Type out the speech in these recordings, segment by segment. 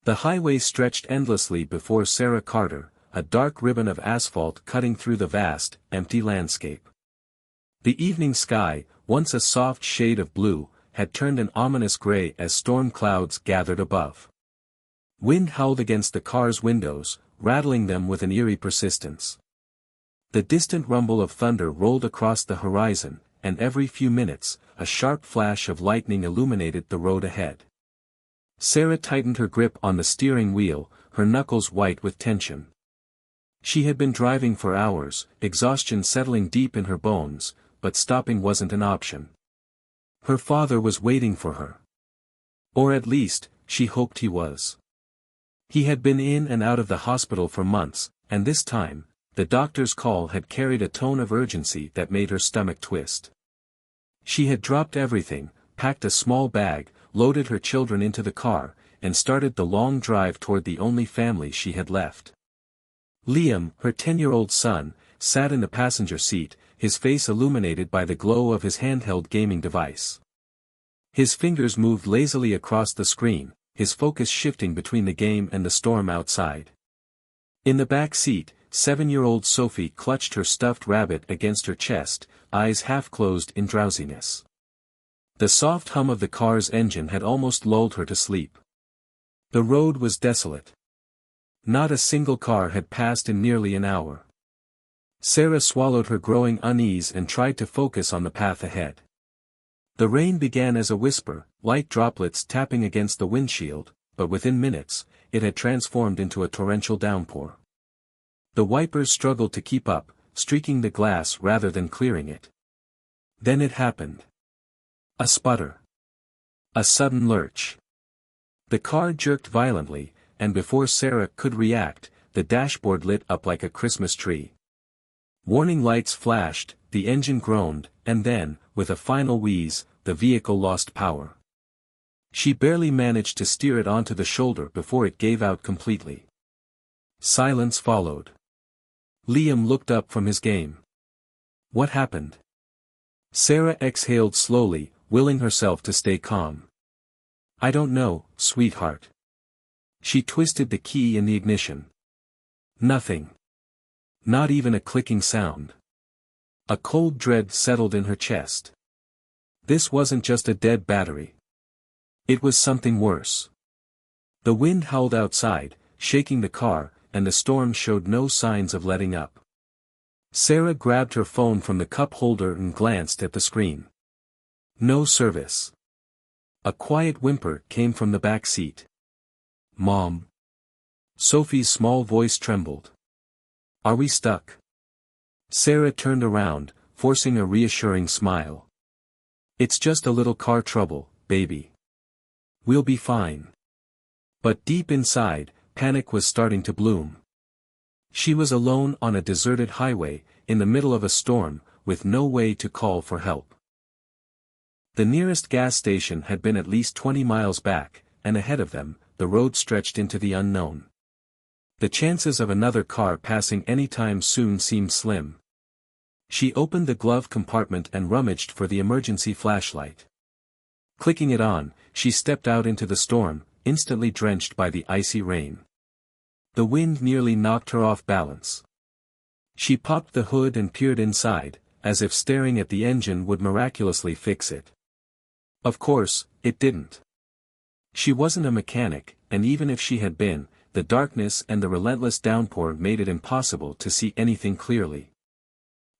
The highway stretched endlessly before Sarah Carter, a dark ribbon of asphalt cutting through the vast, empty landscape. The evening sky, once a soft shade of blue, had turned an ominous gray as storm clouds gathered above. Wind howled against the car's windows, rattling them with an eerie persistence. The distant rumble of thunder rolled across the horizon, and every few minutes, a sharp flash of lightning illuminated the road ahead. Sarah tightened her grip on the steering wheel, her knuckles white with tension. She had been driving for hours, exhaustion settling deep in her bones, but stopping wasn't an option. Her father was waiting for her. Or at least, she hoped he was. He had been in and out of the hospital for months, and this time, the doctor's call had carried a tone of urgency that made her stomach twist. She had dropped everything, packed a small bag, loaded her children into the car, and started the long drive toward the only family she had left. Liam, her 10-year-old son, sat in the passenger seat, his face illuminated by the glow of his handheld gaming device. His fingers moved lazily across the screen, his focus shifting between the game and the storm outside. In the back seat, 7-year-old Sophie clutched her stuffed rabbit against her chest, eyes half closed in drowsiness. The soft hum of the car's engine had almost lulled her to sleep. The road was desolate. Not a single car had passed in nearly an hour. Sarah swallowed her growing unease and tried to focus on the path ahead. The rain began as a whisper, light droplets tapping against the windshield, but within minutes, it had transformed into a torrential downpour. The wipers struggled to keep up, streaking the glass rather than clearing it. Then it happened. A sputter. A sudden lurch. The car jerked violently, and before Sarah could react, the dashboard lit up like a Christmas tree. Warning lights flashed, the engine groaned, and then, with a final wheeze, the vehicle lost power. She barely managed to steer it onto the shoulder before it gave out completely. Silence followed. Liam looked up from his game. What happened? Sarah exhaled slowly, willing herself to stay calm. I don't know, sweetheart. She twisted the key in the ignition. Nothing. Not even a clicking sound. A cold dread settled in her chest. This wasn't just a dead battery. It was something worse. The wind howled outside, shaking the car, and the storm showed no signs of letting up. Sarah grabbed her phone from the cup holder and glanced at the screen. No service. A quiet whimper came from the back seat. Mom. Sophie's small voice trembled. Are we stuck? Sarah turned around, forcing a reassuring smile. It's just a little car trouble, baby. We'll be fine. But deep inside, panic was starting to bloom. She was alone on a deserted highway, in the middle of a storm, with no way to call for help. The nearest gas station had been at least 20 miles back, and ahead of them, the road stretched into the unknown. The chances of another car passing any time soon seemed slim. She opened the glove compartment and rummaged for the emergency flashlight. Clicking it on, she stepped out into the storm, instantly drenched by the icy rain. The wind nearly knocked her off balance. She popped the hood and peered inside, as if staring at the engine would miraculously fix it. Of course, it didn't. She wasn't a mechanic, and even if she had been, the darkness and the relentless downpour made it impossible to see anything clearly.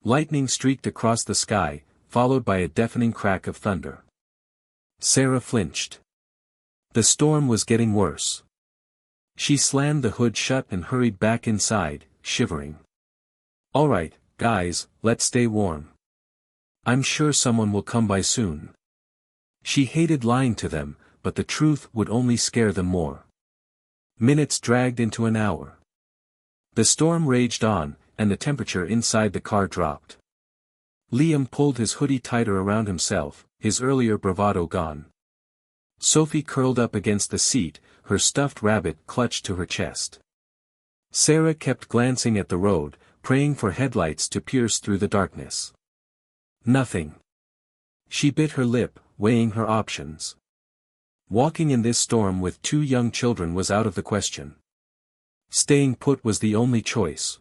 Lightning streaked across the sky, followed by a deafening crack of thunder. Sarah flinched. The storm was getting worse. She slammed the hood shut and hurried back inside, shivering. All right, guys, let's stay warm. I'm sure someone will come by soon. She hated lying to them, but the truth would only scare them more. Minutes dragged into an hour. The storm raged on, and the temperature inside the car dropped. Liam pulled his hoodie tighter around himself, his earlier bravado gone. Sophie curled up against the seat, her stuffed rabbit clutched to her chest. Sarah kept glancing at the road, praying for headlights to pierce through the darkness. Nothing. She bit her lip, weighing her options. Walking in this storm with 2 young children was out of the question. Staying put was the only choice.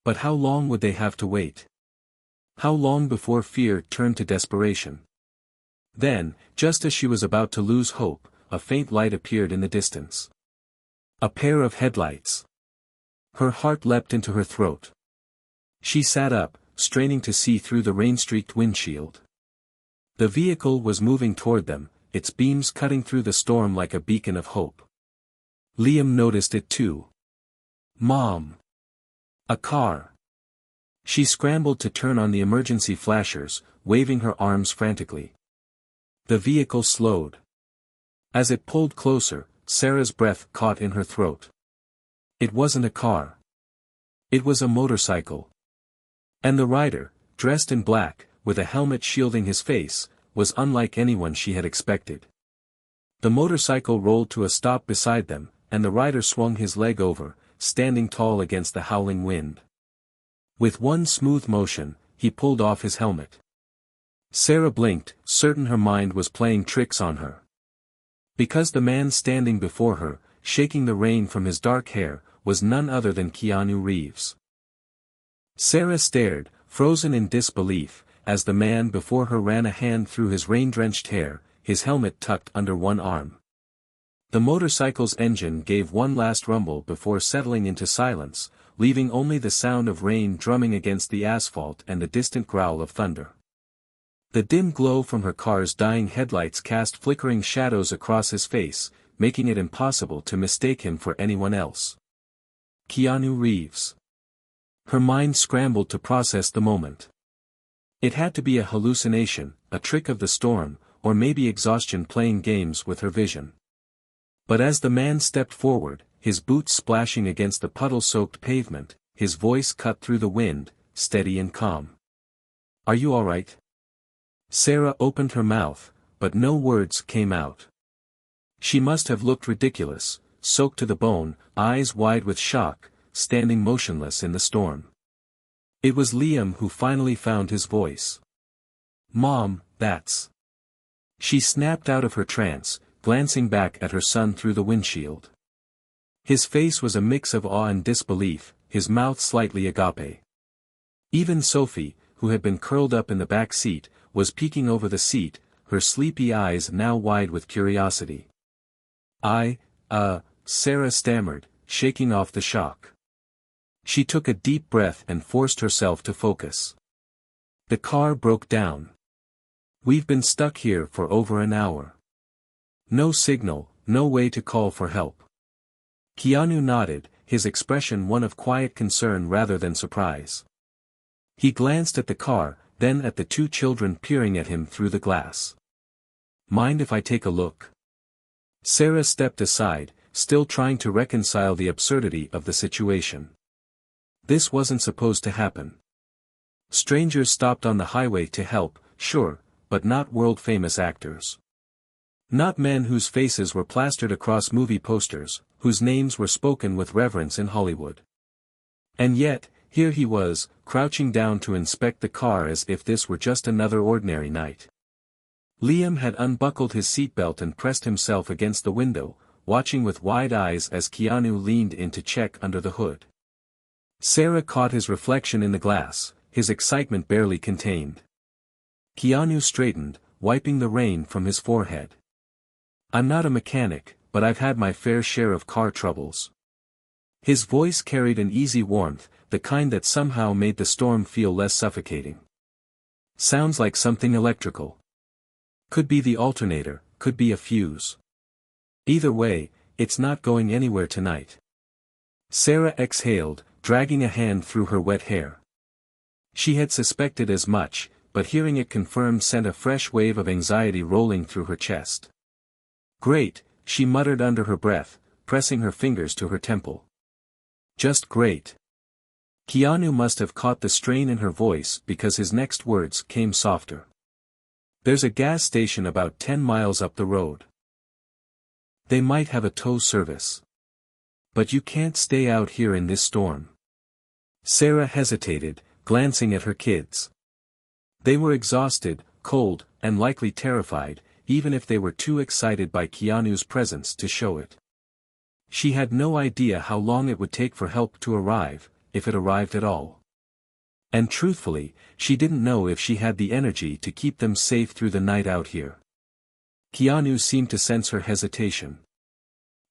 But how long would they have to wait? How long before fear turned to desperation? Then, just as she was about to lose hope, a faint light appeared in the distance. A pair of headlights. Her heart leapt into her throat. She sat up, straining to see through the rain-streaked windshield. The vehicle was moving toward them, its beams cutting through the storm like a beacon of hope. Liam noticed it too. Mom! A car! She scrambled to turn on the emergency flashers, waving her arms frantically. The vehicle slowed. As it pulled closer, Sarah's breath caught in her throat. It wasn't a car. It was a motorcycle. And the rider, dressed in black, with a helmet shielding his face, was unlike anyone she had expected. The motorcycle rolled to a stop beside them, and the rider swung his leg over, standing tall against the howling wind. With one smooth motion, he pulled off his helmet. Sarah blinked, certain her mind was playing tricks on her. Because the man standing before her, shaking the rain from his dark hair, was none other than Keanu Reeves. Sarah stared, frozen in disbelief, as the man before her ran a hand through his rain-drenched hair, his helmet tucked under one arm. The motorcycle's engine gave one last rumble before settling into silence, leaving only the sound of rain drumming against the asphalt and the distant growl of thunder. The dim glow from her car's dying headlights cast flickering shadows across his face, making it impossible to mistake him for anyone else. Keanu Reeves. Her mind scrambled to process the moment. It had to be a hallucination, a trick of the storm, or maybe exhaustion playing games with her vision. But as the man stepped forward, his boots splashing against the puddle-soaked pavement, his voice cut through the wind, steady and calm. "Are you all right?" Sarah opened her mouth, but no words came out. She must have looked ridiculous, soaked to the bone, eyes wide with shock, standing motionless in the storm. It was Liam who finally found his voice. "Mom, that's..." She snapped out of her trance, glancing back at her son through the windshield. His face was a mix of awe and disbelief, his mouth slightly agape. Even Sophie, who had been curled up in the back seat, was peeking over the seat, her sleepy eyes now wide with curiosity. Sarah stammered, shaking off the shock. She took a deep breath and forced herself to focus. The car broke down. "We've been stuck here for over an hour. No signal, no way to call for help." Keanu nodded, his expression one of quiet concern rather than surprise. He glanced at the car, then at the 2 children peering at him through the glass. "Mind if I take a look?" Sarah stepped aside, still trying to reconcile the absurdity of the situation. This wasn't supposed to happen. Strangers stopped on the highway to help, sure, but not world-famous actors. Not men whose faces were plastered across movie posters, whose names were spoken with reverence in Hollywood. And yet, here he was, crouching down to inspect the car as if this were just another ordinary night. Liam had unbuckled his seatbelt and pressed himself against the window, watching with wide eyes as Keanu leaned in to check under the hood. Sarah caught his reflection in the glass, his excitement barely contained. Keanu straightened, wiping the rain from his forehead. "I'm not a mechanic, but I've had my fair share of car troubles." His voice carried an easy warmth, the kind that somehow made the storm feel less suffocating. "Sounds like something electrical. Could be the alternator, could be a fuse. Either way, it's not going anywhere tonight." Sarah exhaled, dragging a hand through her wet hair. She had suspected as much, but hearing it confirmed sent a fresh wave of anxiety rolling through her chest. "Great," she muttered under her breath, pressing her fingers to her temple. "Just great." Keanu must have caught the strain in her voice because his next words came softer. "There's a gas station about 10 miles up the road. They might have a tow service. But you can't stay out here in this storm." Sarah hesitated, glancing at her kids. They were exhausted, cold, and likely terrified, even if they were too excited by Keanu's presence to show it. She had no idea how long it would take for help to arrive, if it arrived at all. And truthfully, she didn't know if she had the energy to keep them safe through the night out here. Keanu seemed to sense her hesitation.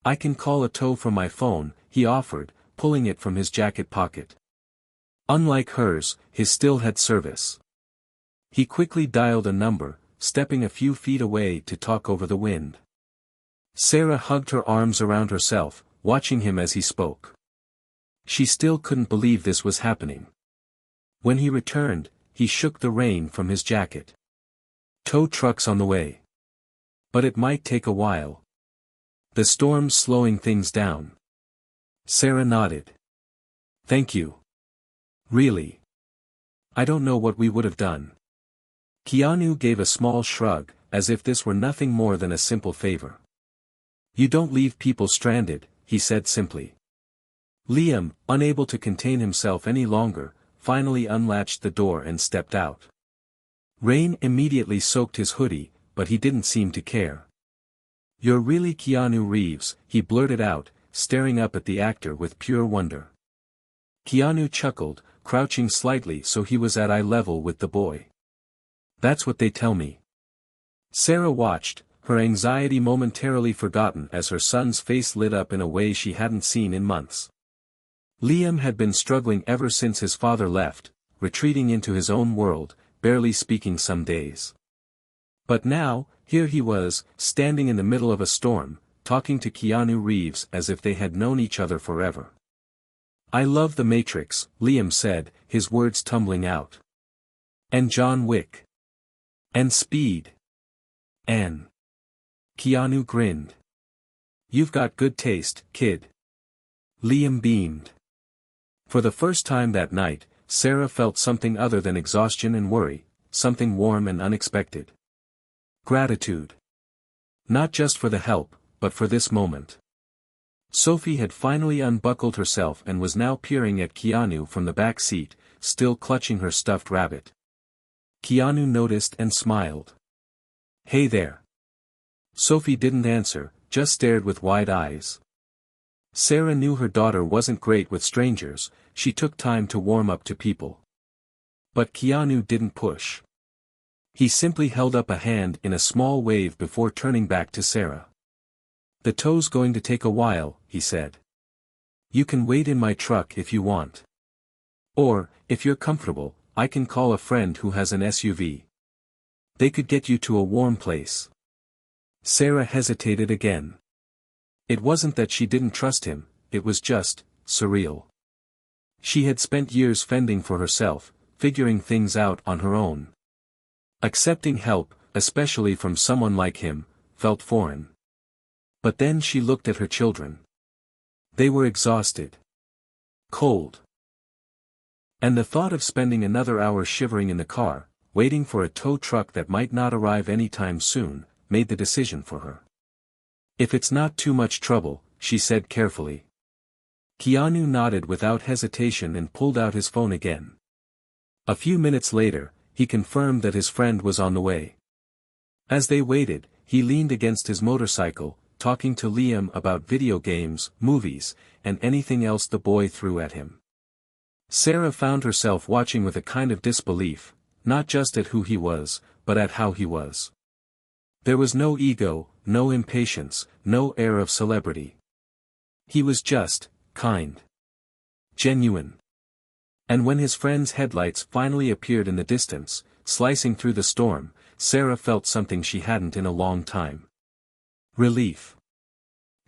"I can call a tow from my phone," he offered, pulling it from his jacket pocket. Unlike hers, his still had service. He quickly dialed a number, stepping a few feet away to talk over the wind. Sarah hugged her arms around herself, watching him as he spoke. She still couldn't believe this was happening. When he returned, he shook the rain from his jacket. "Tow truck's on the way. But it might take a while. The storm's slowing things down." Sarah nodded. "Thank you. Really. I don't know what we would have done." Keanu gave a small shrug, as if this were nothing more than a simple favor. "You don't leave people stranded," he said simply. Liam, unable to contain himself any longer, finally unlatched the door and stepped out. Rain immediately soaked his hoodie, but he didn't seem to care. "You're really Keanu Reeves," he blurted out, staring up at the actor with pure wonder. Keanu chuckled, crouching slightly so he was at eye level with the boy. "That's what they tell me." Sarah watched, her anxiety momentarily forgotten as her son's face lit up in a way she hadn't seen in months. Liam had been struggling ever since his father left, retreating into his own world, barely speaking some days. But now, here he was, standing in the middle of a storm, talking to Keanu Reeves as if they had known each other forever. "I love The Matrix," Liam said, his words tumbling out. "And John Wick. And Speed. And..." Keanu grinned. "You've got good taste, kid." Liam beamed. For the first time that night, Sarah felt something other than exhaustion and worry, something warm and unexpected. Gratitude. Not just for the help, but for this moment. Sophie had finally unbuckled herself and was now peering at Keanu from the back seat, still clutching her stuffed rabbit. Keanu noticed and smiled. "Hey there." Sophie didn't answer, just stared with wide eyes. Sarah knew her daughter wasn't great with strangers, she took time to warm up to people. But Keanu didn't push. He simply held up a hand in a small wave before turning back to Sarah. "The tow's going to take a while," he said. "You can wait in my truck if you want. Or, if you're comfortable, I can call a friend who has an SUV. They could get you to a warm place." Sarah hesitated again. It wasn't that she didn't trust him, it was just surreal. She had spent years fending for herself, figuring things out on her own. Accepting help, especially from someone like him, felt foreign. But then she looked at her children. They were exhausted. Cold. And the thought of spending another hour shivering in the car, waiting for a tow truck that might not arrive anytime soon, made the decision for her. "If it's not too much trouble," she said carefully. Keanu nodded without hesitation and pulled out his phone again. A few minutes later, he confirmed that his friend was on the way. As they waited, he leaned against his motorcycle, talking to Liam about video games, movies, and anything else the boy threw at him. Sarah found herself watching with a kind of disbelief, not just at who he was, but at how he was. There was no ego, no impatience, no air of celebrity. He was just, kind. Genuine. And when his friend's headlights finally appeared in the distance, slicing through the storm, Sarah felt something she hadn't in a long time. Relief.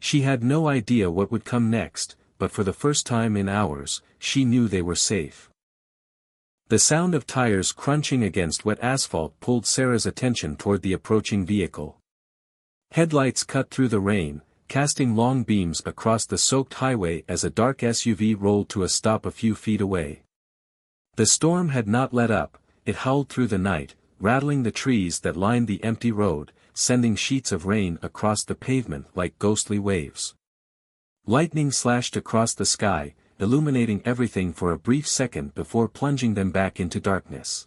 She had no idea what would come next, but for the first time in hours, she knew they were safe. The sound of tires crunching against wet asphalt pulled Sarah's attention toward the approaching vehicle. Headlights cut through the rain, casting long beams across the soaked highway as a dark SUV rolled to a stop a few feet away. The storm had not let up, it howled through the night, rattling the trees that lined the empty road, sending sheets of rain across the pavement like ghostly waves. Lightning slashed across the sky, illuminating everything for a brief second before plunging them back into darkness.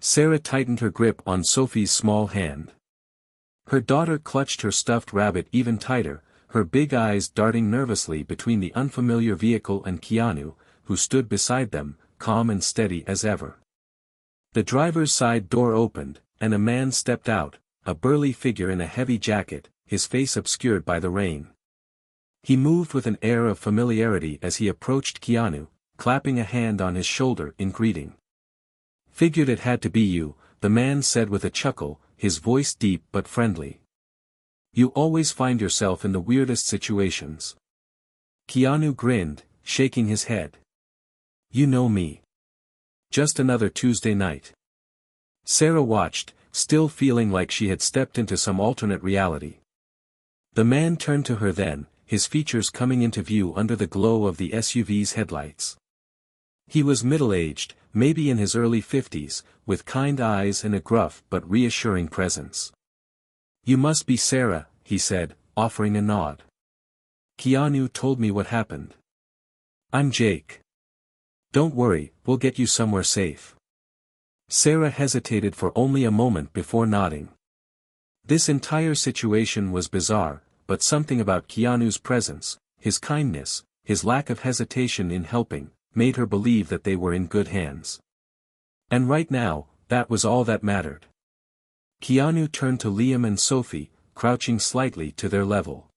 Sarah tightened her grip on Sophie's small hand. Her daughter clutched her stuffed rabbit even tighter, her big eyes darting nervously between the unfamiliar vehicle and Keanu, who stood beside them, calm and steady as ever. The driver's side door opened, and a man stepped out, a burly figure in a heavy jacket, his face obscured by the rain. He moved with an air of familiarity as he approached Keanu, clapping a hand on his shoulder in greeting. "Figured it had to be you," the man said with a chuckle, his voice deep but friendly. "You always find yourself in the weirdest situations." Keanu grinned, shaking his head. "You know me. Just another Tuesday night." Sarah watched, still feeling like she had stepped into some alternate reality. The man turned to her then, his features coming into view under the glow of the SUV's headlights. He was middle-aged, maybe in his early 50s, with kind eyes and a gruff but reassuring presence. "You must be Sarah," he said, offering a nod. "Keanu told me what happened." "I'm Jake. Don't worry, we'll get you somewhere safe." Sarah hesitated for only a moment before nodding. This entire situation was bizarre, but something about Keanu's presence, his kindness, his lack of hesitation in helping, made her believe that they were in good hands. And right now, that was all that mattered. Keanu turned to Liam and Sophie, crouching slightly to their level.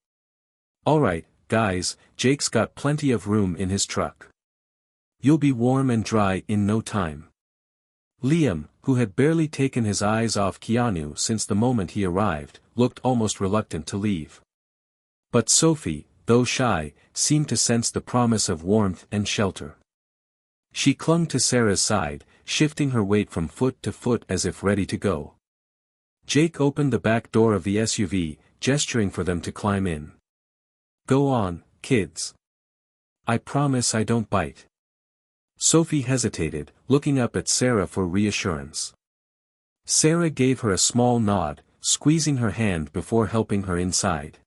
"All right, guys, Jake's got plenty of room in his truck. You'll be warm and dry in no time." Liam, who had barely taken his eyes off Keanu since the moment he arrived, looked almost reluctant to leave. But Sophie, though shy, seemed to sense the promise of warmth and shelter. She clung to Sarah's side, shifting her weight from foot to foot as if ready to go. Jake opened the back door of the SUV, gesturing for them to climb in. "Go on, kids. I promise I don't bite." Sophie hesitated, looking up at Sarah for reassurance. Sarah gave her a small nod, squeezing her hand before helping her inside.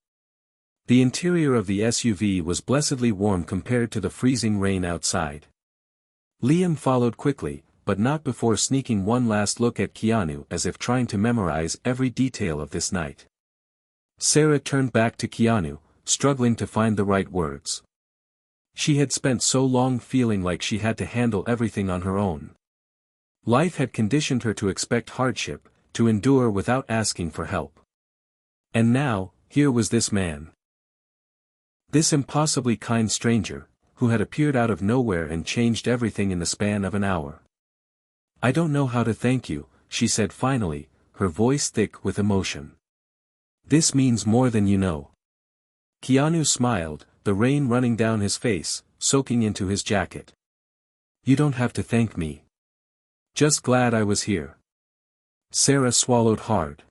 The interior of the SUV was blessedly warm compared to the freezing rain outside. Liam followed quickly, but not before sneaking one last look at Keanu as if trying to memorize every detail of this night. Sarah turned back to Keanu, struggling to find the right words. She had spent so long feeling like she had to handle everything on her own. Life had conditioned her to expect hardship, to endure without asking for help. And now, here was this man. This impossibly kind stranger, who had appeared out of nowhere and changed everything in the span of an hour. "I don't know how to thank you," she said finally, her voice thick with emotion. "This means more than you know." Keanu smiled, the rain running down his face, soaking into his jacket. "You don't have to thank me. Just glad I was here." Sarah swallowed hard.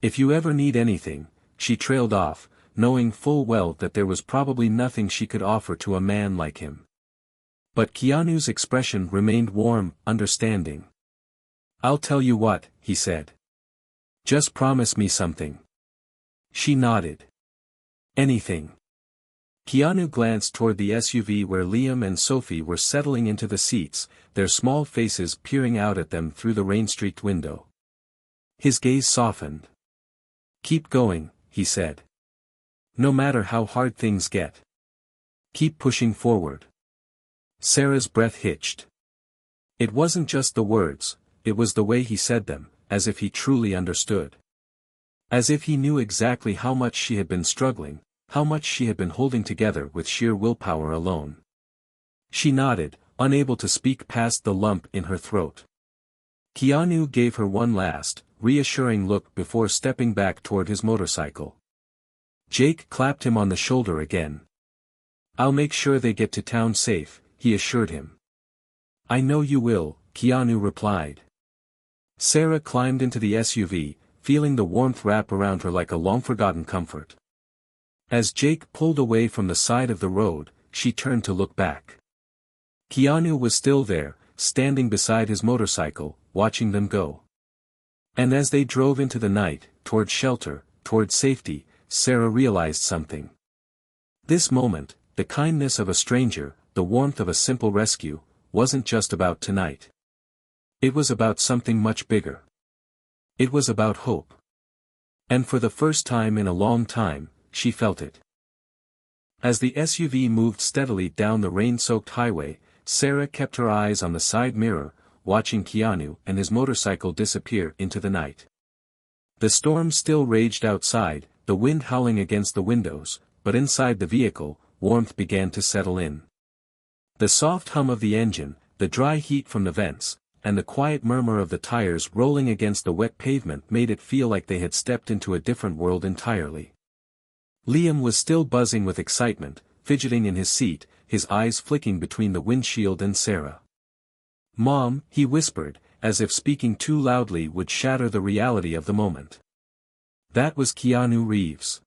"If you ever need anything," she trailed off, knowing full well that there was probably nothing she could offer to a man like him. But Keanu's expression remained warm, understanding. "I'll tell you what," he said. "Just promise me something." She nodded. "Anything." Keanu glanced toward the SUV where Liam and Sophie were settling into the seats, their small faces peering out at them through the rain-streaked window. His gaze softened. "Keep going," he said. "No matter how hard things get. Keep pushing forward." Sarah's breath hitched. It wasn't just the words, it was the way he said them, as if he truly understood. As if he knew exactly how much she had been struggling, how much she had been holding together with sheer willpower alone. She nodded, unable to speak past the lump in her throat. Keanu gave her one last, reassuring look before stepping back toward his motorcycle. Jake clapped him on the shoulder again. "I'll make sure they get to town safe," he assured him. "I know you will," Keanu replied. Sarah climbed into the SUV, feeling the warmth wrap around her like a long-forgotten comfort. As Jake pulled away from the side of the road, she turned to look back. Keanu was still there, standing beside his motorcycle, watching them go. And as they drove into the night, toward shelter, toward safety, Sarah realized something. This moment, the kindness of a stranger, the warmth of a simple rescue, wasn't just about tonight. It was about something much bigger. It was about hope. And for the first time in a long time, she felt it. As the SUV moved steadily down the rain-soaked highway, Sarah kept her eyes on the side mirror, watching Keanu and his motorcycle disappear into the night. The storm still raged outside, the wind howling against the windows, but inside the vehicle, warmth began to settle in. The soft hum of the engine, the dry heat from the vents, and the quiet murmur of the tires rolling against the wet pavement made it feel like they had stepped into a different world entirely. Liam was still buzzing with excitement, fidgeting in his seat, his eyes flicking between the windshield and Sarah. "Mom," he whispered, as if speaking too loudly would shatter the reality of the moment. That was Keanu Reeves.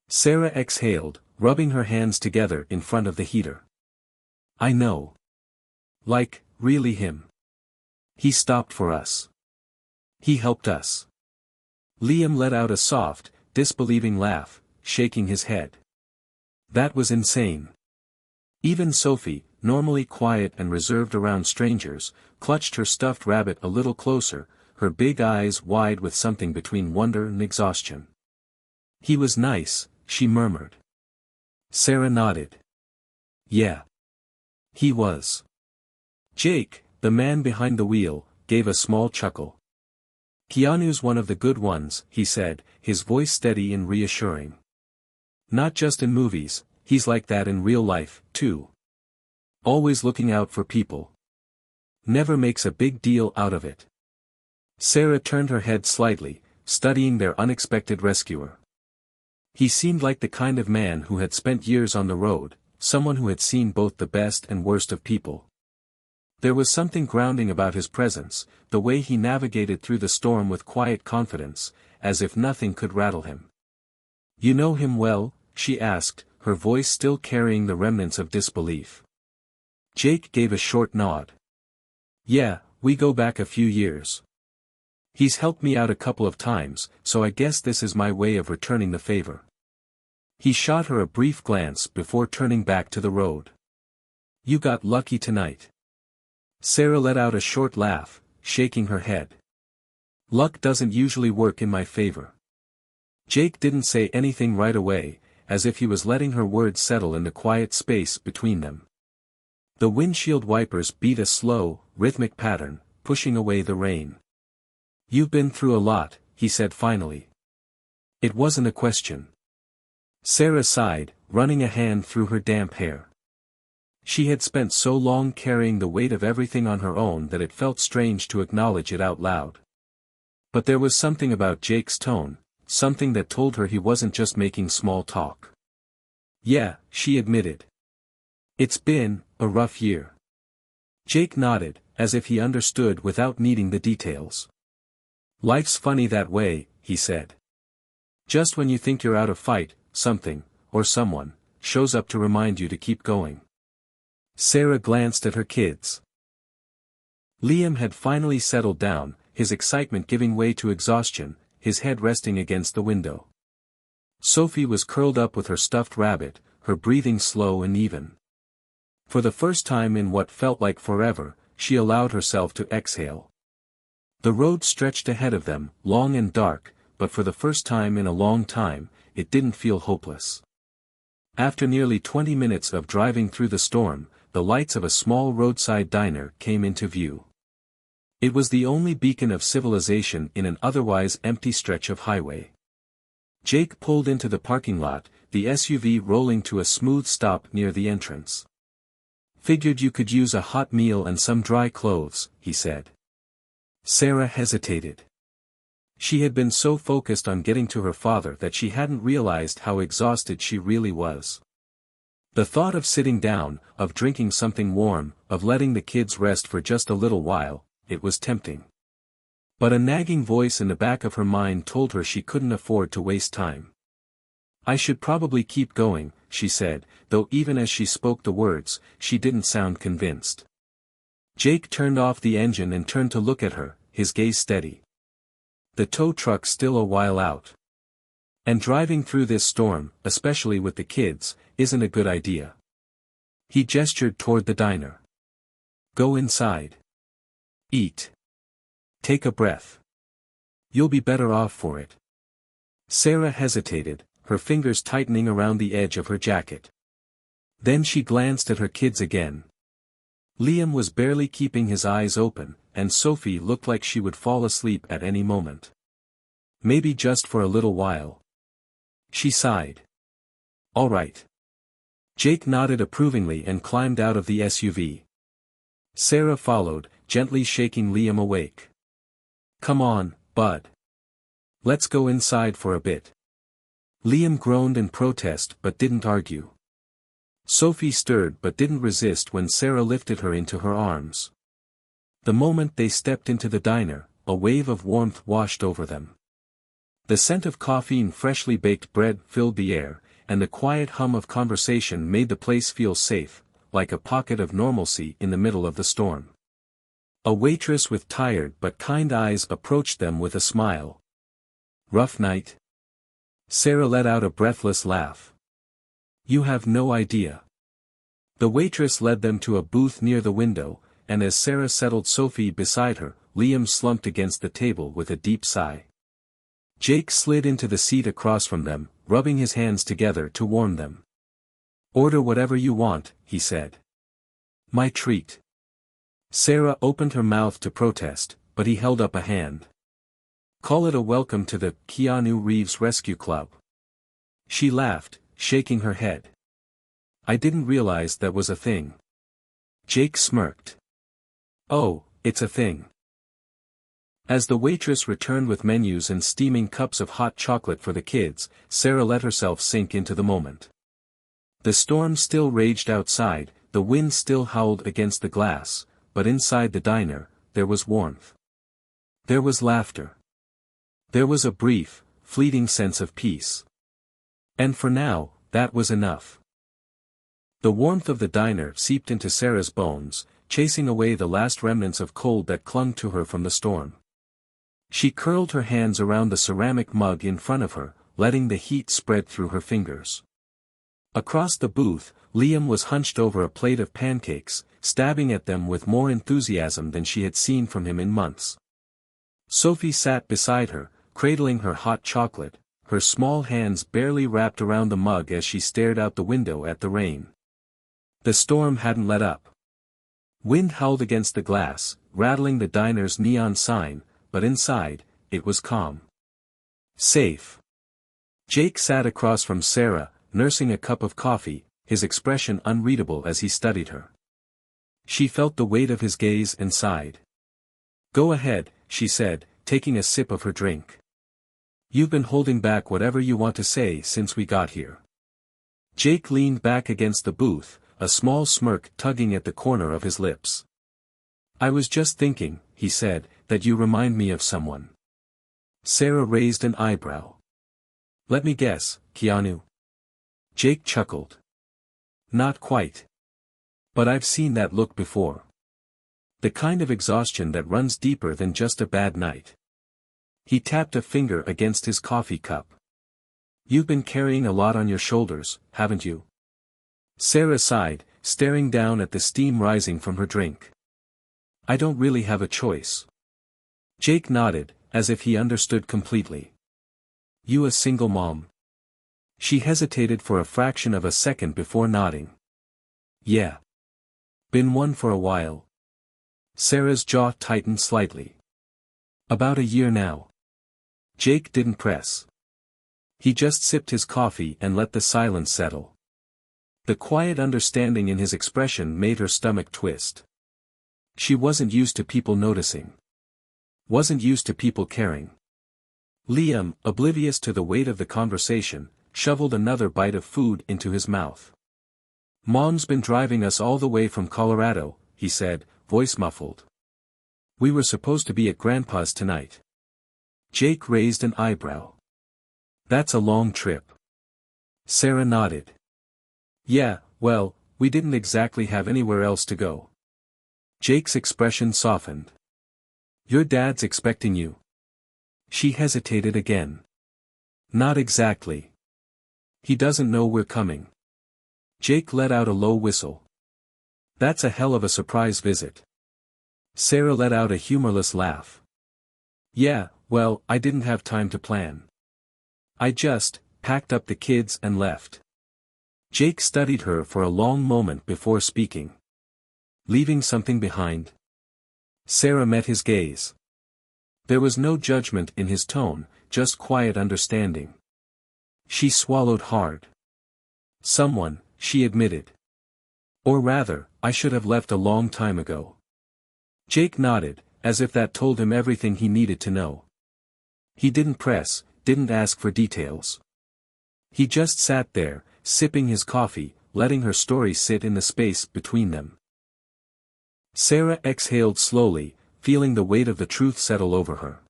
Sarah exhaled, rubbing her hands together in front of the heater. "I know. Like, really him. He stopped for us. He helped us." Liam let out a soft, disbelieving laugh, shaking his head. That was insane. Even Sophie, normally quiet and reserved around strangers, clutched her stuffed rabbit a little closer, her big eyes wide with something between wonder and exhaustion. "He was nice," she murmured. Sarah nodded. "Yeah. He was." Jake, the man behind the wheel, gave a small chuckle. "Keanu's one of the good ones," he said, his voice steady and reassuring. "Not just in movies, he's like that in real life, too. Always looking out for people. Never makes a big deal out of it." Sarah turned her head slightly, studying their unexpected rescuer. He seemed like the kind of man who had spent years on the road, someone who had seen both the best and worst of people. There was something grounding about his presence, the way he navigated through the storm with quiet confidence, as if nothing could rattle him. "You know him well?" she asked, her voice still carrying the remnants of disbelief. Jake gave a short nod. "Yeah, we go back a few years. He's helped me out a couple of times, so I guess this is my way of returning the favor." He shot her a brief glance before turning back to the road. "You got lucky tonight." Sarah let out a short laugh, shaking her head. "Luck doesn't usually work in my favor." Jake didn't say anything right away, as if he was letting her words settle in the quiet space between them. The windshield wipers beat a slow, rhythmic pattern, pushing away the rain. "You've been through a lot," he said finally. It wasn't a question. Sarah sighed, running a hand through her damp hair. She had spent so long carrying the weight of everything on her own that it felt strange to acknowledge it out loud. But there was something about Jake's tone, something that told her he wasn't just making small talk. "Yeah," she admitted. "It's been a rough year." Jake nodded, as if he understood without needing the details. "Life's funny that way," he said. Just when you think you're out of fight, something, or someone, shows up to remind you to keep going. Sarah glanced at her kids. Liam had finally settled down, his excitement giving way to exhaustion, his head resting against the window. Sophie was curled up with her stuffed rabbit, her breathing slow and even. For the first time in what felt like forever, she allowed herself to exhale. The road stretched ahead of them, long and dark, but for the first time in a long time, it didn't feel hopeless. After nearly 20 minutes of driving through the storm, the lights of a small roadside diner came into view. It was the only beacon of civilization in an otherwise empty stretch of highway. Jake pulled into the parking lot, the SUV rolling to a smooth stop near the entrance. "Figured you could use a hot meal and some dry clothes," he said. Sarah hesitated. She had been so focused on getting to her father that she hadn't realized how exhausted she really was. The thought of sitting down, of drinking something warm, of letting the kids rest for just a little while, it was tempting. But a nagging voice in the back of her mind told her she couldn't afford to waste time. "I should probably keep going," she said, though even as she spoke the words, she didn't sound convinced. Jake turned off the engine and turned to look at her, his gaze steady. "The tow truck's still a while out. And driving through this storm, especially with the kids, isn't a good idea." He gestured toward the diner. "Go inside. Eat. Take a breath. You'll be better off for it." Sarah hesitated, her fingers tightening around the edge of her jacket. Then she glanced at her kids again. Liam was barely keeping his eyes open, and Sophie looked like she would fall asleep at any moment. Maybe just for a little while. She sighed. All right. Jake nodded approvingly and climbed out of the SUV. Sarah followed, gently shaking Liam awake. Come on, bud. Let's go inside for a bit. Liam groaned in protest but didn't argue. Sophie stirred but didn't resist when Sarah lifted her into her arms. The moment they stepped into the diner, a wave of warmth washed over them. The scent of coffee and freshly baked bread filled the air, and the quiet hum of conversation made the place feel safe, like a pocket of normalcy in the middle of the storm. A waitress with tired but kind eyes approached them with a smile. Rough night? Sarah let out a breathless laugh. You have no idea. The waitress led them to a booth near the window, and as Sarah settled Sophie beside her, Liam slumped against the table with a deep sigh. Jake slid into the seat across from them, rubbing his hands together to warm them. Order whatever you want, he said. My treat. Sarah opened her mouth to protest, but he held up a hand. Call it a welcome to the Keanu Reeves Rescue Club. She laughed, shaking her head. I didn't realize that was a thing. Jake smirked. Oh, it's a thing. As the waitress returned with menus and steaming cups of hot chocolate for the kids, Sarah let herself sink into the moment. The storm still raged outside, the wind still howled against the glass, but inside the diner, there was warmth. There was laughter. There was a brief, fleeting sense of peace. And for now, that was enough. The warmth of the diner seeped into Sarah's bones, chasing away the last remnants of cold that clung to her from the storm. She curled her hands around the ceramic mug in front of her, letting the heat spread through her fingers. Across the booth, Liam was hunched over a plate of pancakes, stabbing at them with more enthusiasm than she had seen from him in months. Sophie sat beside her, cradling her hot chocolate, her small hands barely wrapped around the mug as she stared out the window at the rain. The storm hadn't let up. Wind howled against the glass, rattling the diner's neon sign, but inside, it was calm. Safe. Jake sat across from Sarah, nursing a cup of coffee, his expression unreadable as he studied her. She felt the weight of his gaze and sighed. Go ahead, she said, taking a sip of her drink. You've been holding back whatever you want to say since we got here. Jake leaned back against the booth, a small smirk tugging at the corner of his lips. I was just thinking, he said, that you remind me of someone. Sarah raised an eyebrow. Let me guess, Keanu. Jake chuckled. Not quite. But I've seen that look before. The kind of exhaustion that runs deeper than just a bad night. He tapped a finger against his coffee cup. You've been carrying a lot on your shoulders, haven't you? Sarah sighed, staring down at the steam rising from her drink. I don't really have a choice. Jake nodded, as if he understood completely. You a single mom? She hesitated for a fraction of a second before nodding. Yeah. Been one for a while. Sarah's jaw tightened slightly. About a year now. Jake didn't press. He just sipped his coffee and let the silence settle. The quiet understanding in his expression made her stomach twist. She wasn't used to people noticing. Wasn't used to people caring. Liam, oblivious to the weight of the conversation, shoveled another bite of food into his mouth. Mom's been driving us all the way from Colorado, he said, voice muffled. We were supposed to be at Grandpa's tonight. Jake raised an eyebrow. That's a long trip. Sarah nodded. Yeah, well, we didn't exactly have anywhere else to go. Jake's expression softened. Your dad's expecting you. She hesitated again. Not exactly. He doesn't know we're coming. Jake let out a low whistle. That's a hell of a surprise visit. Sarah let out a humorless laugh. Yeah, well, I didn't have time to plan. I just packed up the kids and left. Jake studied her for a long moment before speaking. Leaving something behind? Sarah met his gaze. There was no judgment in his tone, just quiet understanding. She swallowed hard. Someone, she admitted. Or rather, I should have left a long time ago. Jake nodded, as if that told him everything he needed to know. He didn't press, didn't ask for details. He just sat there, sipping his coffee, letting her story sit in the space between them. Sarah exhaled slowly, feeling the weight of the truth settle over her.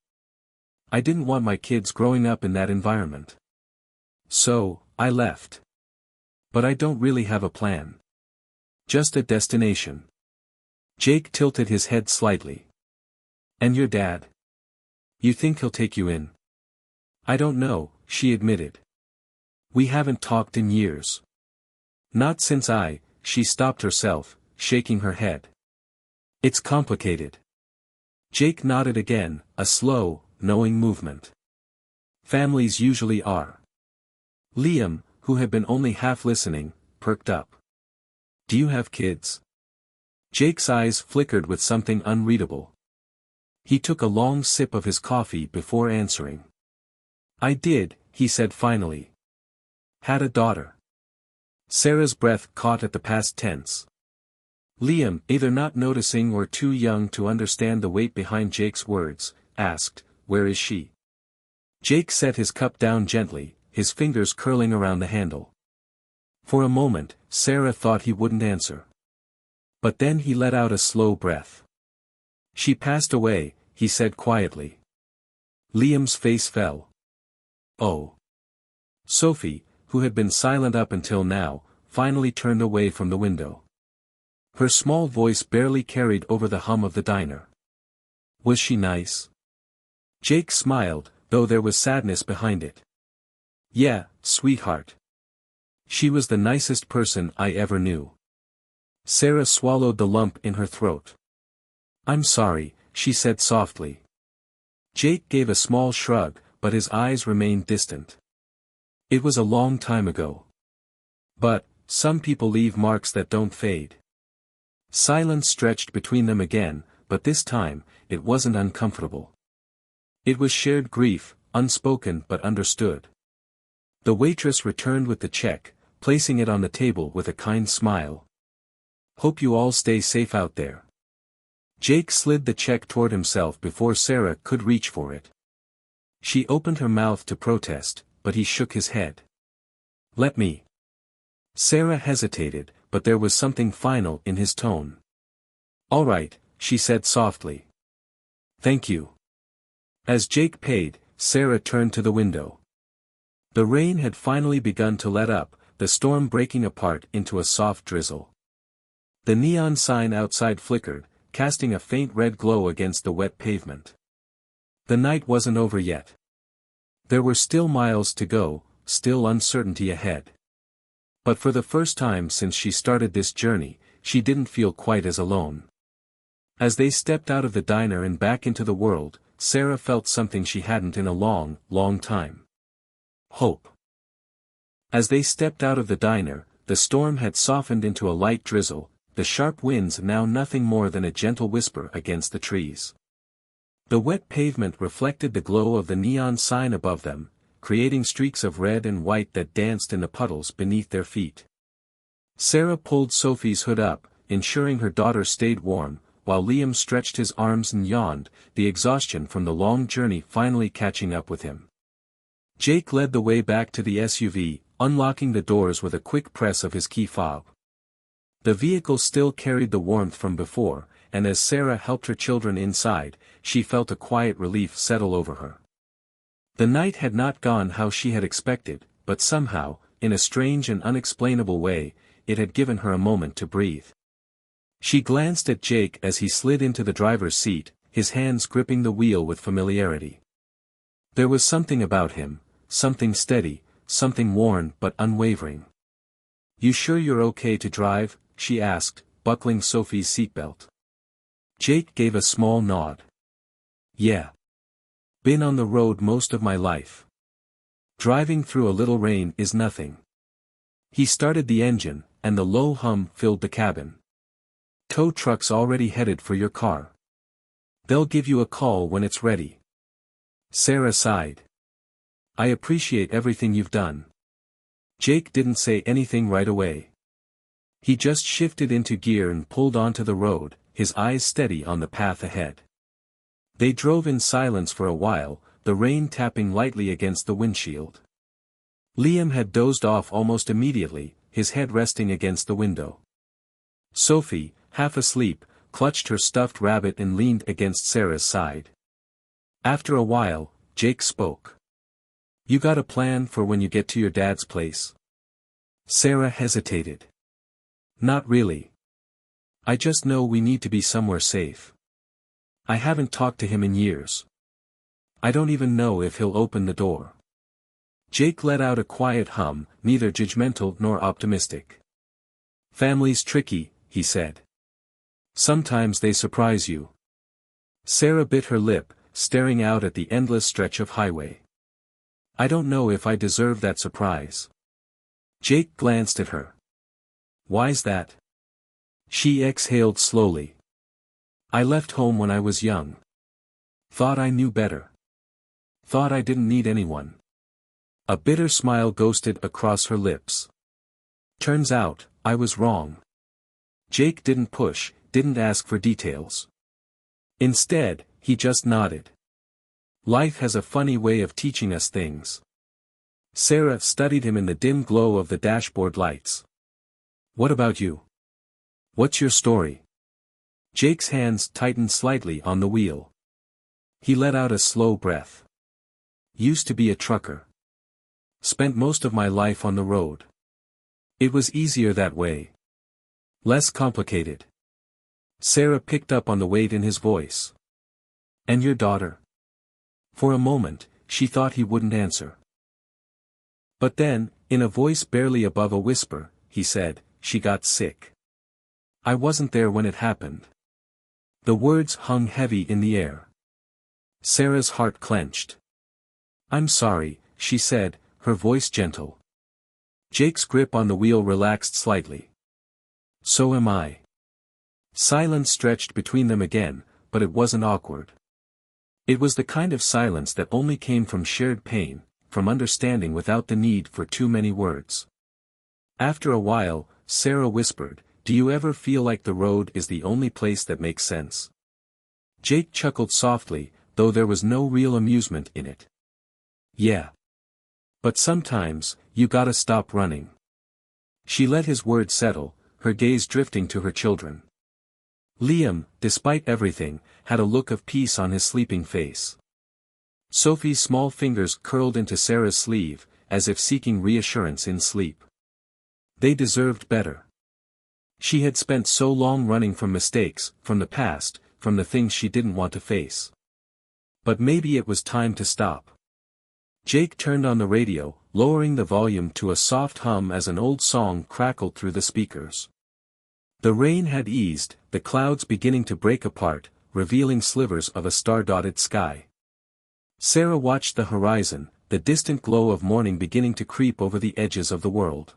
I didn't want my kids growing up in that environment. So, I left. But I don't really have a plan. Just a destination. Jake tilted his head slightly. And your dad? You think he'll take you in? I don't know, she admitted. We haven't talked in years. Not since she stopped herself, shaking her head. It's complicated. Jake nodded again, a slow, knowing movement. Families usually are. Liam, who had been only half listening, perked up. Do you have kids? Jake's eyes flickered with something unreadable. He took a long sip of his coffee before answering. I did, he said finally. Had a daughter. Sarah's breath caught at the past tense. Liam, either not noticing or too young to understand the weight behind Jake's words, asked, Where is she? Jake set his cup down gently, his fingers curling around the handle. For a moment, Sarah thought he wouldn't answer. But then he let out a slow breath. She passed away, he said quietly. Liam's face fell. Oh. Sophie, who had been silent up until now, finally turned away from the window. Her small voice barely carried over the hum of the diner. Was she nice? Jake smiled, though there was sadness behind it. Yeah, sweetheart. She was the nicest person I ever knew. Sarah swallowed the lump in her throat. I'm sorry, she said softly. Jake gave a small shrug, but his eyes remained distant. It was a long time ago. But, some people leave marks that don't fade. Silence stretched between them again, but this time, it wasn't uncomfortable. It was shared grief, unspoken but understood. The waitress returned with the check, placing it on the table with a kind smile. Hope you all stay safe out there. Jake slid the check toward himself before Sarah could reach for it. She opened her mouth to protest, but he shook his head. Let me. Sarah hesitated, but there was something final in his tone. All right, she said softly. Thank you. As Jake paid, Sarah turned to the window. The rain had finally begun to let up, the storm breaking apart into a soft drizzle. The neon sign outside flickered, casting a faint red glow against the wet pavement. The night wasn't over yet. There were still miles to go, still uncertainty ahead. But for the first time since she started this journey, she didn't feel quite as alone. As they stepped out of the diner and back into the world, Sarah felt something she hadn't in a long, long time. Hope. As they stepped out of the diner, the storm had softened into a light drizzle, the sharp winds now nothing more than a gentle whisper against the trees. The wet pavement reflected the glow of the neon sign above them, creating streaks of red and white that danced in the puddles beneath their feet. Sarah pulled Sophie's hood up, ensuring her daughter stayed warm, while Liam stretched his arms and yawned, the exhaustion from the long journey finally catching up with him. Jake led the way back to the SUV, unlocking the doors with a quick press of his key fob. The vehicle still carried the warmth from before, and as Sarah helped her children inside, she felt a quiet relief settle over her. The night had not gone how she had expected, but somehow, in a strange and unexplainable way, it had given her a moment to breathe. She glanced at Jake as he slid into the driver's seat, his hands gripping the wheel with familiarity. There was something about him, something steady, something worn but unwavering. You sure you're okay to drive? She asked, buckling Sophie's seatbelt. Jake gave a small nod. Yeah. Been on the road most of my life. Driving through a little rain is nothing. He started the engine, and the low hum filled the cabin. Tow truck's already headed for your car. They'll give you a call when it's ready. Sarah sighed. I appreciate everything you've done. Jake didn't say anything right away. He just shifted into gear and pulled onto the road, his eyes steady on the path ahead. They drove in silence for a while, the rain tapping lightly against the windshield. Liam had dozed off almost immediately, his head resting against the window. Sophie, half asleep, clutched her stuffed rabbit and leaned against Sarah's side. After a while, Jake spoke. You got a plan for when you get to your dad's place? Sarah hesitated. Not really. I just know we need to be somewhere safe. I haven't talked to him in years. I don't even know if he'll open the door. Jake let out a quiet hum, neither judgmental nor optimistic. Family's tricky, he said. Sometimes they surprise you. Sarah bit her lip, staring out at the endless stretch of highway. I don't know if I deserve that surprise. Jake glanced at her. Why's that? She exhaled slowly. I left home when I was young. Thought I knew better. Thought I didn't need anyone. A bitter smile ghosted across her lips. Turns out, I was wrong. Jake didn't push, didn't ask for details. Instead, he just nodded. Life has a funny way of teaching us things. Sarah studied him in the dim glow of the dashboard lights. What about you? What's your story? Jake's hands tightened slightly on the wheel. He let out a slow breath. Used to be a trucker. Spent most of my life on the road. It was easier that way. Less complicated. Sarah picked up on the weight in his voice. And your daughter? For a moment, she thought he wouldn't answer. But then, in a voice barely above a whisper, he said, she got sick. I wasn't there when it happened. The words hung heavy in the air. Sarah's heart clenched. I'm sorry, she said, her voice gentle. Jake's grip on the wheel relaxed slightly. So am I. Silence stretched between them again, but it wasn't awkward. It was the kind of silence that only came from shared pain, from understanding without the need for too many words. After a while, Sarah whispered, do you ever feel like the road is the only place that makes sense? Jake chuckled softly, though there was no real amusement in it. Yeah. But sometimes, you gotta stop running. She let his words settle, her gaze drifting to her children. Liam, despite everything, had a look of peace on his sleeping face. Sophie's small fingers curled into Sarah's sleeve, as if seeking reassurance in sleep. They deserved better. She had spent so long running from mistakes, from the past, from the things she didn't want to face. But maybe it was time to stop. Jake turned on the radio, lowering the volume to a soft hum as an old song crackled through the speakers. The rain had eased, the clouds beginning to break apart, revealing slivers of a star-dotted sky. Sarah watched the horizon, the distant glow of morning beginning to creep over the edges of the world.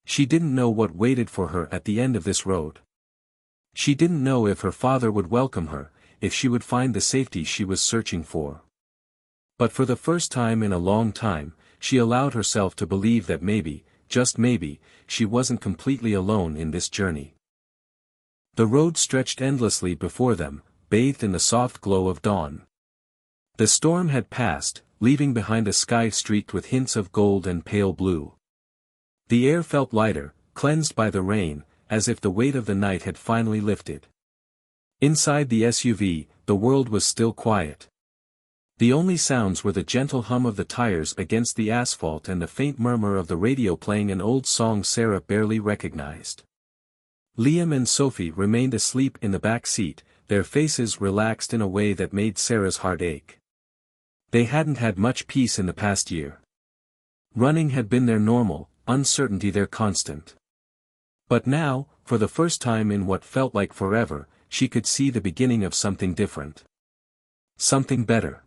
She didn't know what waited for her at the end of this road. She didn't know if her father would welcome her, if she would find the safety she was searching for. But for the first time in a long time, she allowed herself to believe that maybe, just maybe, she wasn't completely alone in this journey. The road stretched endlessly before them, bathed in the soft glow of dawn. The storm had passed, leaving behind a sky streaked with hints of gold and pale blue. The air felt lighter, cleansed by the rain, as if the weight of the night had finally lifted. Inside the SUV, the world was still quiet. The only sounds were the gentle hum of the tires against the asphalt and the faint murmur of the radio playing an old song Sarah barely recognized. Liam and Sophie remained asleep in the back seat, their faces relaxed in a way that made Sarah's heart ache. They hadn't had much peace in the past year. Running had been their normal, uncertainty their constant. But now, for the first time in what felt like forever, she could see the beginning of something different. Something better.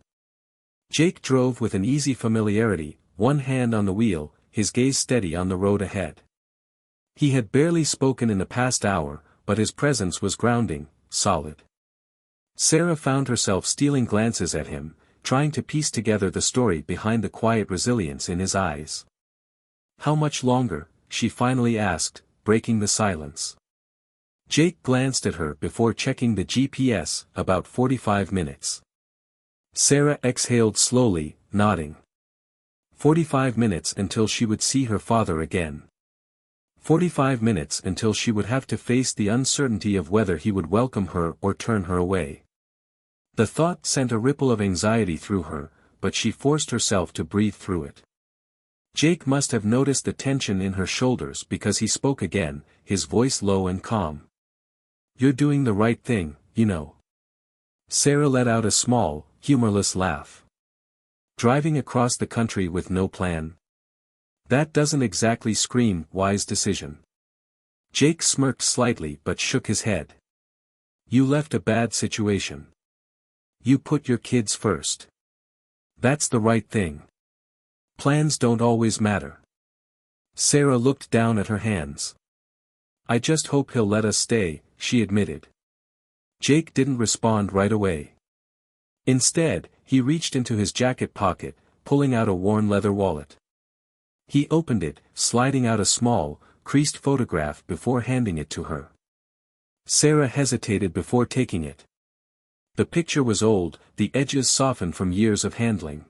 Jake drove with an easy familiarity, one hand on the wheel, his gaze steady on the road ahead. He had barely spoken in the past hour, but his presence was grounding, solid. Sarah found herself stealing glances at him, trying to piece together the story behind the quiet resilience in his eyes. "How much longer?" she finally asked, breaking the silence. Jake glanced at her before checking the GPS, "About 45 minutes. Sarah exhaled slowly, nodding. 45 minutes until she would see her father again. 45 minutes until she would have to face the uncertainty of whether he would welcome her or turn her away. The thought sent a ripple of anxiety through her, but she forced herself to breathe through it. Jake must have noticed the tension in her shoulders because he spoke again, his voice low and calm. "You're doing the right thing, you know." Sarah let out a small, humorless laugh. "Driving across the country with no plan? That doesn't exactly scream wise decision." Jake smirked slightly but shook his head. "You left a bad situation. You put your kids first. That's the right thing. Plans don't always matter." Sarah looked down at her hands. "I just hope he'll let us stay," she admitted. Jake didn't respond right away. Instead, he reached into his jacket pocket, pulling out a worn leather wallet. He opened it, sliding out a small, creased photograph before handing it to her. Sarah hesitated before taking it. The picture was old, the edges softened from years of handling.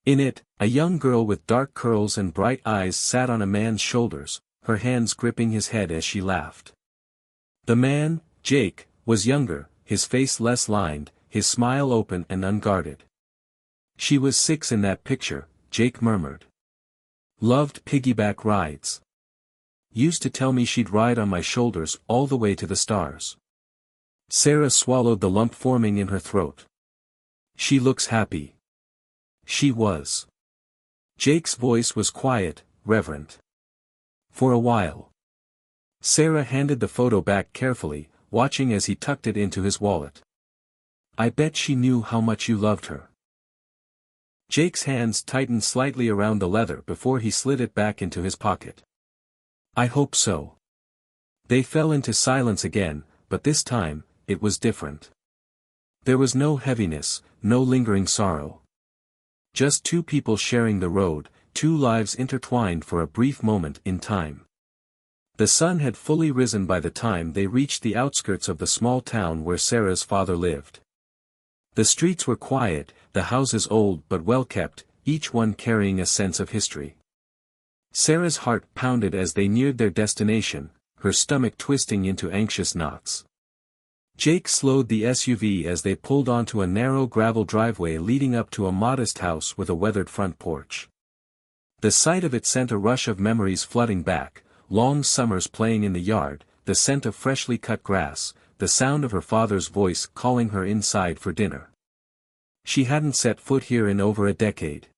In it, a young girl with dark curls and bright eyes sat on a man's shoulders, her hands gripping his head as she laughed. The man, Jake, was younger, his face less lined, his smile open and unguarded. "She was 6 in that picture," Jake murmured. "Loved piggyback rides. Used to tell me she'd ride on my shoulders all the way to the stars." Sarah swallowed the lump forming in her throat. "She looks happy." She was. Jake's voice was quiet, reverent. "For a while." Sarah handed the photo back carefully, watching as he tucked it into his wallet. "I bet she knew how much you loved her." Jake's hands tightened slightly around the leather before he slid it back into his pocket. "I hope so." They fell into silence again, but this time, it was different. There was no heaviness, no lingering sorrow. Just two people sharing the road, two lives intertwined for a brief moment in time. The sun had fully risen by the time they reached the outskirts of the small town where Sarah's father lived. The streets were quiet, the houses old but well kept, each one carrying a sense of history. Sarah's heart pounded as they neared their destination, her stomach twisting into anxious knots. Jake slowed the SUV as they pulled onto a narrow gravel driveway leading up to a modest house with a weathered front porch. The sight of it sent a rush of memories flooding back, long summers playing in the yard, the scent of freshly cut grass, the sound of her father's voice calling her inside for dinner. She hadn't set foot here in over a decade.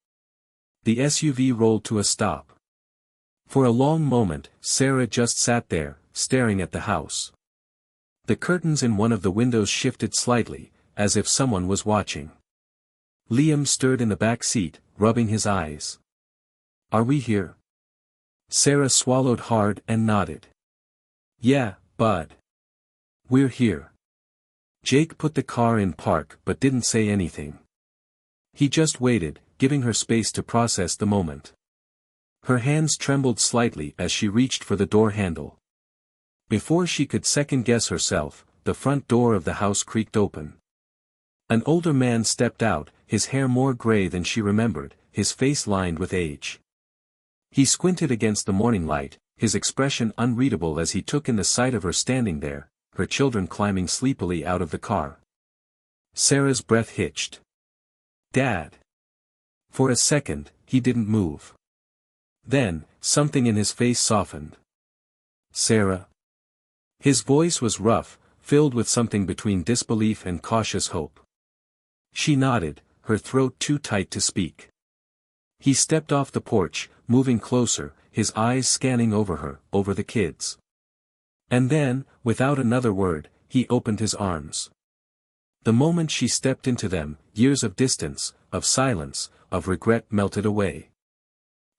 The SUV rolled to a stop. For a long moment, Sarah just sat there, staring at the house. The curtains in one of the windows shifted slightly, as if someone was watching. Liam stirred in the back seat, rubbing his eyes. "Are we here?" Sarah swallowed hard and nodded. "Yeah, bud. We're here." Jake put the car in park but didn't say anything. He just waited, giving her space to process the moment. Her hands trembled slightly as she reached for the door handle. Before she could second-guess herself, the front door of the house creaked open. An older man stepped out, his hair more gray than she remembered, his face lined with age. He squinted against the morning light, his expression unreadable as he took in the sight of her standing there, her children climbing sleepily out of the car. Sarah's breath hitched. "Dad." For a second, he didn't move. Then, something in his face softened. "Sarah?" His voice was rough, filled with something between disbelief and cautious hope. She nodded, her throat too tight to speak. He stepped off the porch, moving closer, his eyes scanning over her, over the kids. And then, without another word, he opened his arms. The moment she stepped into them, years of distance, of silence, of regret melted away.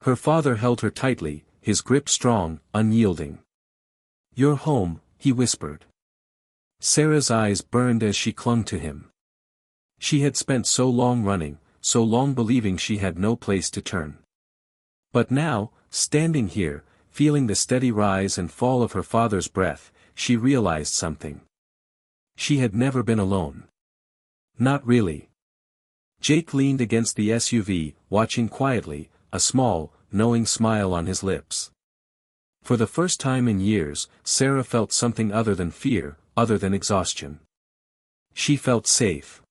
Her father held her tightly, his grip strong, unyielding. "You're home," he whispered. Sarah's eyes burned as she clung to him. She had spent so long running, so long believing she had no place to turn. But now, standing here, feeling the steady rise and fall of her father's breath, she realized something. She had never been alone. Not really. Jake leaned against the SUV, watching quietly, a small, knowing smile on his lips. For the first time in years, Sarah felt something other than fear, other than exhaustion. She felt safe.